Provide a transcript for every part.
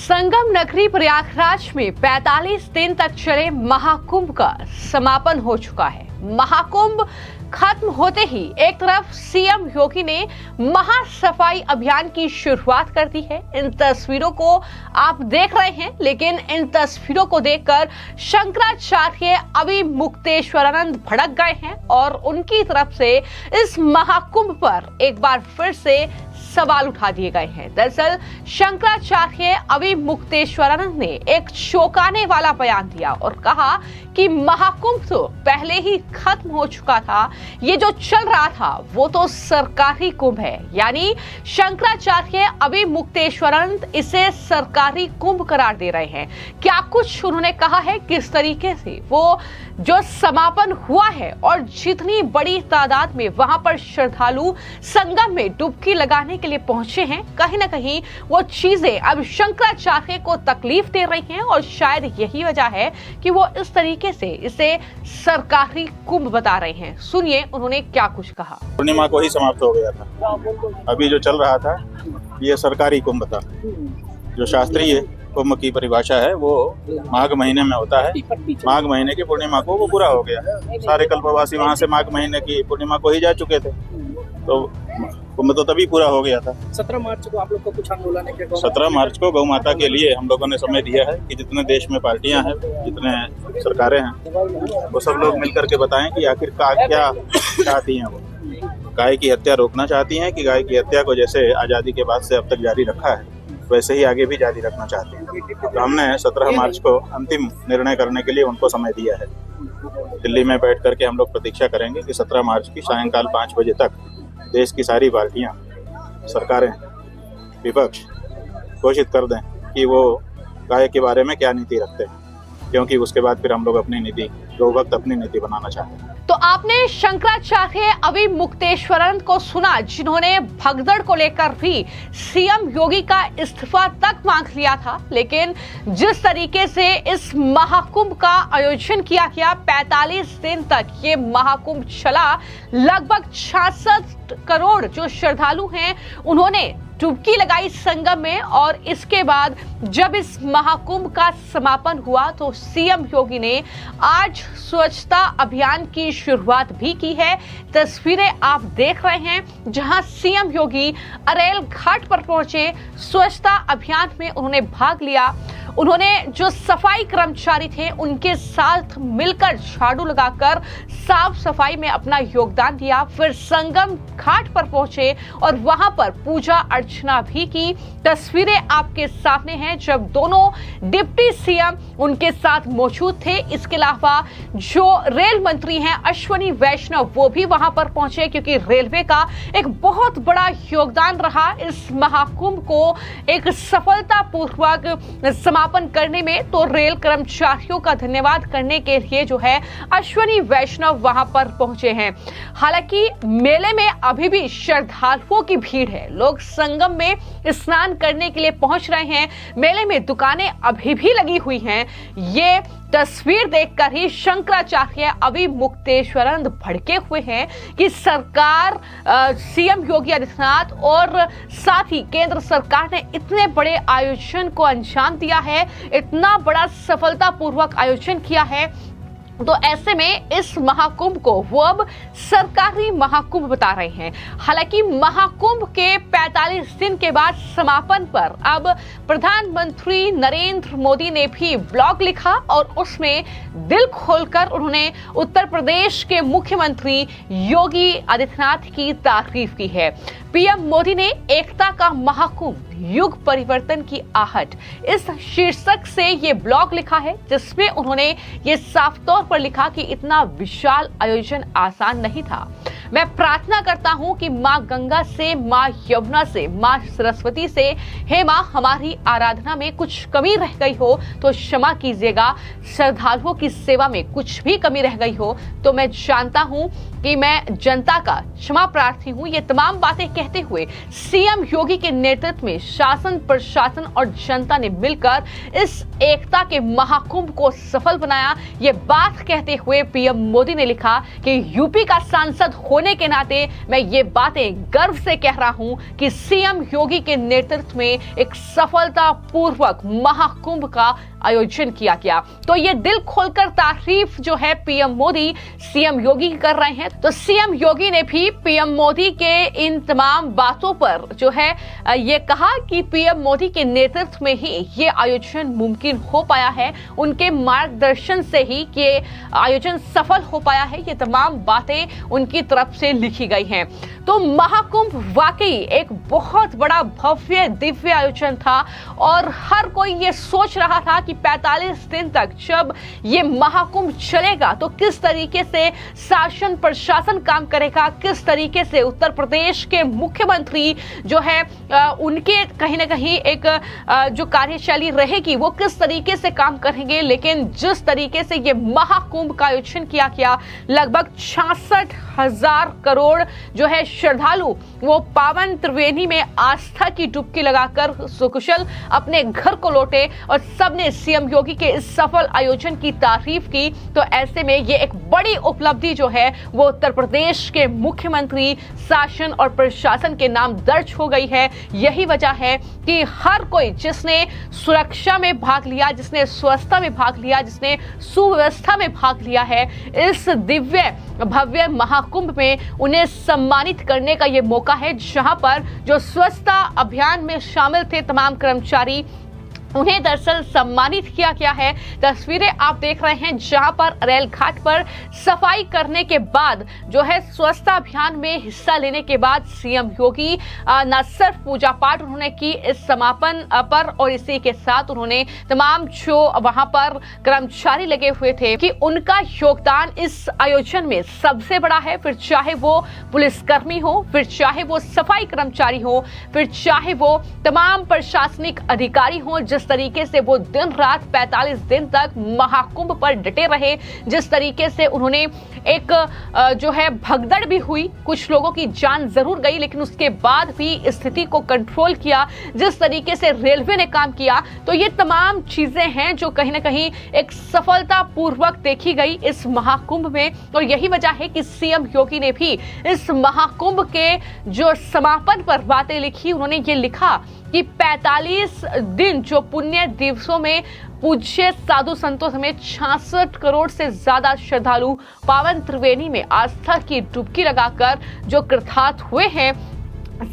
संगम नगरी प्रयागराज में 45 दिन तक चले महाकुंभ का समापन हो चुका है। महाकुंभ खत्म होते ही एक तरफ सीएम योगी ने महासफाई अभियान की शुरुआत कर दी है। इन तस्वीरों को आप देख रहे हैं, लेकिन इन तस्वीरों को देखकर शंकराचार्य अविमुक्तेश्वरानंद भड़क गए हैं और उनकी तरफ से इस महाकुंभ पर एक बार फिर से सवाल उठा दिए गए हैं। दरअसल शंकराचार्य अविमुक्तेश्वरानंद ने एक चौंकाने वाला बयान दिया और कहा कि महाकुंभ तो पहले ही खत्म हो चुका था, ये जो चल रहा था वो तो सरकारी कुंभ है। यानी शंकराचार्य अविमुक्तेश्वरानंद इसे सरकारी कुंभ करार दे रहे हैं। क्या कुछ उन्होंने कहा है, किस तरीके से वो जो समापन हुआ है और जितनी बड़ी तादाद में वहां पर श्रद्धालु संगम में डुबकी लगाने के लिए पहुंचे हैं, कहीं ना कहीं वो चीजें अब शंकराचार्य को तकलीफ दे रही हैं और शायद यही वजह है कि वो इस तरीके से इसे सरकारी कुंभ बता रहे हैं। सुनिए उन्होंने क्या कुछ कहा। पूर्णिमा को ही समाप्त हो गया था, अभी जो चल रहा था ये सरकारी कुंभ था। जो शास्त्रीय कुंभ की परिभाषा है वो माघ महीने में होता है। माघ महीने की पूर्णिमा को वो पूरा हो गया। सारे कल्पवासी वहाँ से माघ महीने की पूर्णिमा को ही जा चुके थे, तो कुंभ तो तभी पूरा हो गया था। 17 मार्च को आप लोग को कुछ आंदोलन है? 17 मार्च को गौ माता के लिए हम लोगों ने समय दिया है कि जितने देश में पार्टियां हैं, जितने सरकारें हैं, वो सब लोग मिलकर के बताएं कि आखिर क्या चाहती हैं। वो गाय की हत्या रोकना चाहती हैं कि गाय की हत्या को जैसे आज़ादी के बाद से अब तक जारी रखा है वैसे ही आगे भी जारी रखना चाहते हैं। तो हमने 17 मार्च को अंतिम निर्णय करने के लिए उनको समय दिया है। दिल्ली में बैठ करके हम लोग प्रतीक्षा करेंगे कि 17 मार्च की सायंकाल 5 बजे तक देश की सारी पार्टियां, सरकारें, विपक्ष घोषित कर दें कि वो गाय के बारे में क्या नीति रखते हैं, क्योंकि उसके बाद फिर हम लोग अपनी नीति, गौ भक्त अपनी नीति बनाना चाहते हैं। तो आपने शंकराचार्य अविमुक्तेश्वरानंद को सुना, जिन्होंने भगदड़ को लेकर भी सीएम योगी का इस्तीफा तक मांग लिया था। लेकिन जिस तरीके से इस महाकुंभ का आयोजन किया गया, 45 दिन तक ये महाकुंभ चला, लगभग 66 करोड़ जो श्रद्धालु हैं उन्होंने डुबकी लगाई संगम में। और इसके बाद जब इस महाकुंभ का समापन हुआ तो सीएम योगी ने आज स्वच्छता अभियान की शुरुआत भी की है। तस्वीरें आप देख रहे हैं जहां सीएम योगी अरेल घाट पर पहुंचे, स्वच्छता अभियान में उन्होंने भाग लिया। उन्होंने जो सफाई कर्मचारी थे उनके साथ मिलकर झाड़ू लगाकर साफ सफाई में अपना योगदान दिया। फिर संगम घाट पर पहुंचे और वहां पर पूजा अर्चना भी की। तस्वीरें आपके सामने हैं जब दोनों डिप्टी सीएम उनके साथ मौजूद थे। इसके अलावा जो रेल मंत्री हैं अश्विनी वैष्णव, वो भी वहां पर पहुंचे, क्योंकि रेलवे का एक बहुत बड़ा योगदान रहा इस महाकुंभ को एक सफलतापूर्वक समापन करने में। तो रेल कर्मचारियों का धन्यवाद करने के लिए जो है अश्विनी वैष्णव वहां पर पहुंचे हैं। हालांकि मेले में अभी भी श्रद्धालुओं की भीड़ है, लोग संगम में स्नान करने के लिए पहुंच रहे हैं। मेले में दुकानें अभी भी लगी हुई हैं। ये तस्वीर देखकर ही शंकराचार्य अविमुक्तेश्वरानंद भड़के हुए हैं कि सरकार, सीएम योगी आदित्यनाथ और साथ ही केंद्र सरकार ने इतने बड़े आयोजन को अंजाम दिया है, इतना बड़ा सफलतापूर्वक आयोजन किया है, तो ऐसे में इस महाकुंभ को वो अब सरकारी महाकुंभ बता रहे हैं। हालांकि महाकुंभ के 45 दिन के बाद समापन पर अब प्रधानमंत्री नरेंद्र मोदी ने भी ब्लॉग लिखा और उसमें दिल खोलकर उन्होंने उत्तर प्रदेश के मुख्यमंत्री योगी आदित्यनाथ की तारीफ की है। पीएम मोदी ने एकता का महाकुंभ, युग परिवर्तन की आहट, इस शीर्षक से ये ब्लॉग लिखा है, जिसमें उन्होंने ये साफ तौर पर लिखा कि इतना विशाल आयोजन आसान नहीं था। मैं प्रार्थना करता हूं कि मां गंगा से, मां यमुना से, मां सरस्वती से, हे मां हमारी आराधना में कुछ कमी रह गई हो तो क्षमा कीजिएगा। श्रद्धालुओं की सेवा में कुछ भी कमी रह गई हो तो मैं जानता हूं कि मैं जनता का क्षमा प्रार्थी हूं। ये तमाम बातें कहते हुए सीएम योगी के नेतृत्व में शासन, प्रशासन और जनता ने मिलकर इस एकता के महाकुंभ को सफल बनाया। ये बात कहते हुए पीएम मोदी ने लिखा कि यूपी का सांसद हो होने के नाते मैं ये बातें गर्व से कह रहा हूं कि सीएम योगी के नेतृत्व में एक सफलतापूर्वक महाकुंभ का आयोजन किया गया। तो ये दिल खोलकर तारीफ जो है पीएम मोदी सीएम योगी की कर रहे हैं। तो सीएम योगी ने भी पीएम मोदी के इन तमाम बातों पर जो है ये कहा कि पीएम मोदी के नेतृत्व में ही ये आयोजन मुमकिन हो पाया है, उनके मार्गदर्शन से ही ये आयोजन सफल हो पाया है। ये तमाम बातें उनकी तरफ से लिखी गई हैं। तो महाकुंभ वाकई एक बहुत बड़ा भव्य दिव्य आयोजन था और हर कोई ये सोच रहा था कि 45 दिन तक जब ये महाकुंभ चलेगा तो किस तरीके से शासन प्रशासन काम करेगा, किस तरीके से उत्तर प्रदेश के मुख्यमंत्री जो है उनके कहीं ना कहीं एक जो कार्यशैली रहेगी वो किस तरीके से काम करेंगे। लेकिन जिस तरीके से ये महाकुंभ का आयोजन किया गया, लगभग 66,000 करोड़ जो है श्रद्धालु वो पावन त्रिवेणी में आस्था की डुबकी लगाकर सुकुशल अपने घर को लौटे और सबने सीएम योगी के इस सफल आयोजन की तारीफ की। तो ऐसे में ये एक बड़ी उपलब्धि जो है वो उत्तर प्रदेश के मुख्यमंत्री, शासन और प्रशासन के नाम दर्ज हो गई है। यही वजह है कि हर कोई जिसने सुरक्षा में भाग लिया, जिसने स्वच्छता में भाग लिया, जिसने सुव्यवस्था में भाग लिया है, इस दिव्य भव्य महाकुंभ में उन्हें सम्मानित करने का ये मौका है। जहां पर जो स्वच्छता अभियान में शामिल थे तमाम कर्मचारी, उन्हें दरअसल सम्मानित किया गया है। तस्वीरें आप देख रहे हैं जहां पर रेल घाट पर सफाई करने के बाद जो है स्वच्छता अभियान में हिस्सा लेने के बाद सीएम योगी न सिर्फ पूजा पाठ उन्होंने की इस समापन पर, और इसी के साथ उन्होंने तमाम जो वहां पर कर्मचारी लगे हुए थे कि उनका योगदान इस आयोजन में सबसे बड़ा है। फिर चाहे वो पुलिसकर्मी हो, फिर चाहे वो सफाई कर्मचारी हो, फिर चाहे वो तमाम प्रशासनिक अधिकारी हो, जिस तरीके से वो दिन रात 45 दिन तक महाकुंभ पर डटे रहे, जिस तरीके से उन्होंने एक जो है भगदड़ भी हुई, कुछ लोगों की जान जरूर गई लेकिन उसके बाद भी स्थिति को कंट्रोल किया, जिस तरीके से रेलवे ने काम किया। तो ये तमाम चीजें हैं जो कहीं ना कहीं एक सफलता पूर्वक देखी गई इस महाकुंभ में। और यही वजह है कि सीएम योगी ने भी इस महाकुंभ के जो समापन पर बातें लिखी। उन्होंने ये लिखा कि 45 दिन जो पुण्य दिवसों में पूज्य साधु संतों समेत 66 करोड़ से ज्यादा श्रद्धालु पावन त्रिवेणी में आस्था की डुबकी लगाकर जो कृतार्थ हुए हैं,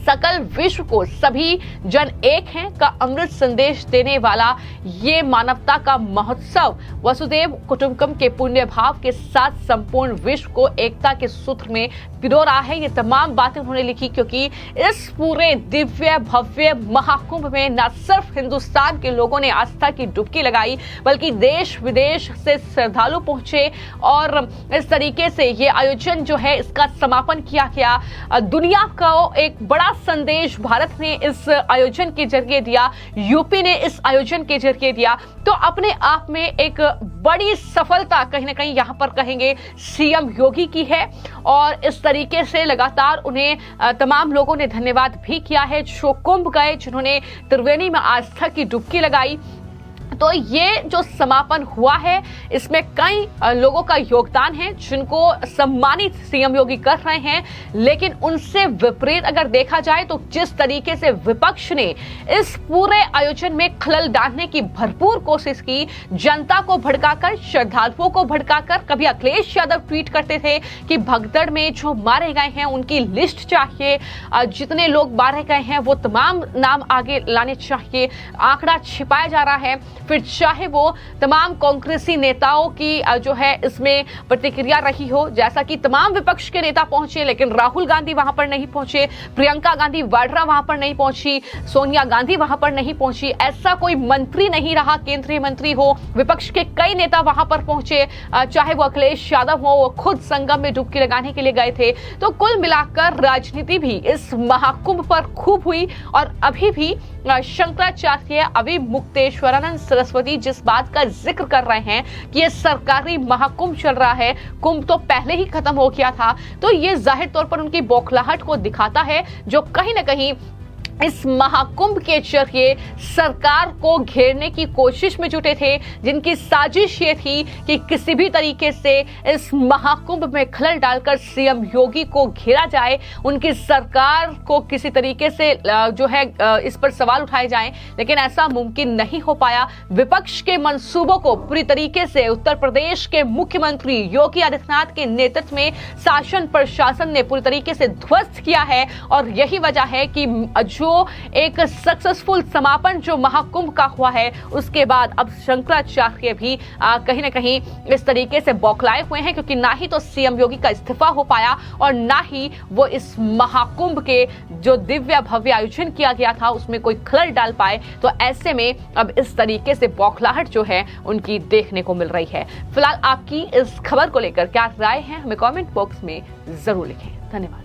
सकल विश्व को सभी जन एक हैं का अमृत संदेश देने वाला ये मानवता का महोत्सव वसुदेव कुटुंबकम के पुण्य भाव के साथ संपूर्ण विश्व को एकता के सूत्र में पिरो रहा है। ये तमाम बातें उन्होंने लिखी क्योंकि इस पूरे दिव्य भव्य महाकुंभ में न सिर्फ हिंदुस्तान के लोगों ने आस्था की डुबकी लगाई बल्कि देश विदेश से श्रद्धालु पहुंचे और इस तरीके से ये आयोजन जो है इसका समापन किया गया। दुनिया का एक बड़ा संदेश भारत ने इस आयोजन के जरिए दिया, यूपी ने इस आयोजन के जरिए दिया। तो अपने आप में एक बड़ी सफलता कहीं ना कहीं यहाँ पर कहेंगे सीएम योगी की है और इस तरीके से लगातार उन्हें तमाम लोगों ने धन्यवाद भी किया है जो कुंभ गए, जिन्होंने त्रिवेणी में आस्था की डुबकी लगाई। तो ये जो समापन हुआ है इसमें कई लोगों का योगदान है जिनको सम्मानित सीएम योगी कर रहे हैं, लेकिन उनसे विपरीत अगर देखा जाए तो जिस तरीके से विपक्ष ने इस पूरे आयोजन में खलल डालने की भरपूर कोशिश की, जनता को भड़काकर, श्रद्धालुओं को भड़काकर, कभी अखिलेश यादव ट्वीट करते थे कि भगदड़ में जो मारे गए हैं उनकी लिस्ट चाहिए, जितने लोग मारे गए हैं वो तमाम नाम आगे लाने चाहिए, आंकड़ा छिपाया जा रहा है। फिर चाहे वो तमाम कांग्रेसी नेताओं की जो है इसमें प्रतिक्रिया रही हो, जैसा कि तमाम विपक्ष के नेता पहुंचे लेकिन राहुल गांधी वहां पर नहीं पहुंचे, प्रियंका गांधी वाड्रा वहां पर नहीं पहुंची, सोनिया गांधी वहां पर नहीं पहुंची, ऐसा कोई मंत्री नहीं रहा, केंद्रीय मंत्री हो, विपक्ष के कई नेता वहां पर पहुंचे, चाहे वो अखिलेश यादव हो, वो खुद संगम में डुबकी लगाने के लिए गए थे। तो कुल मिलाकर राजनीति भी इस महाकुंभ पर खूब हुई और अभी भी शंकराचार्य अविमुक्तेश्वरानंद सरस्वती जिस बात का जिक्र कर रहे हैं कि ये सरकारी महाकुंभ चल रहा है, कुंभ तो पहले ही खत्म हो गया था, तो ये जाहिर तौर पर उनकी बौखलाहट को दिखाता है जो कहीं ना कहीं इस महाकुंभ के जरिए सरकार को घेरने की कोशिश में जुटे थे, जिनकी साजिश ये थी कि किसी भी तरीके से इस महाकुंभ में खलल डालकर सीएम योगी को घेरा जाए, उनकी सरकार को किसी तरीके से जो है इस पर सवाल उठाए जाएं, लेकिन ऐसा मुमकिन नहीं हो पाया। विपक्ष के मंसूबों को पूरी तरीके से उत्तर प्रदेश के मुख्यमंत्री योगी आदित्यनाथ के नेतृत्व में शासन प्रशासन ने पूरी तरीके से ध्वस्त किया है और यही वजह है कि जो एक सक्सेसफुल समापन जो महाकुंभ का हुआ है, उसके बाद अब शंकराचार्य भी कहीं ना कहीं इस तरीके से बौखलाए हुए हैं, क्योंकि ना ही तो सीएम योगी का इस्तीफा हो पाया और ना ही वो इस महाकुंभ के जो दिव्य भव्य आयोजन किया गया था उसमें कोई खलल डाल पाए। तो ऐसे में अब इस तरीके से बौखलाहट जो है उनकी देखने को मिल रही है। फिलहाल आपकी इस खबर को लेकर क्या राय है, हमें कमेंट बॉक्स में जरूर लिखें। धन्यवाद।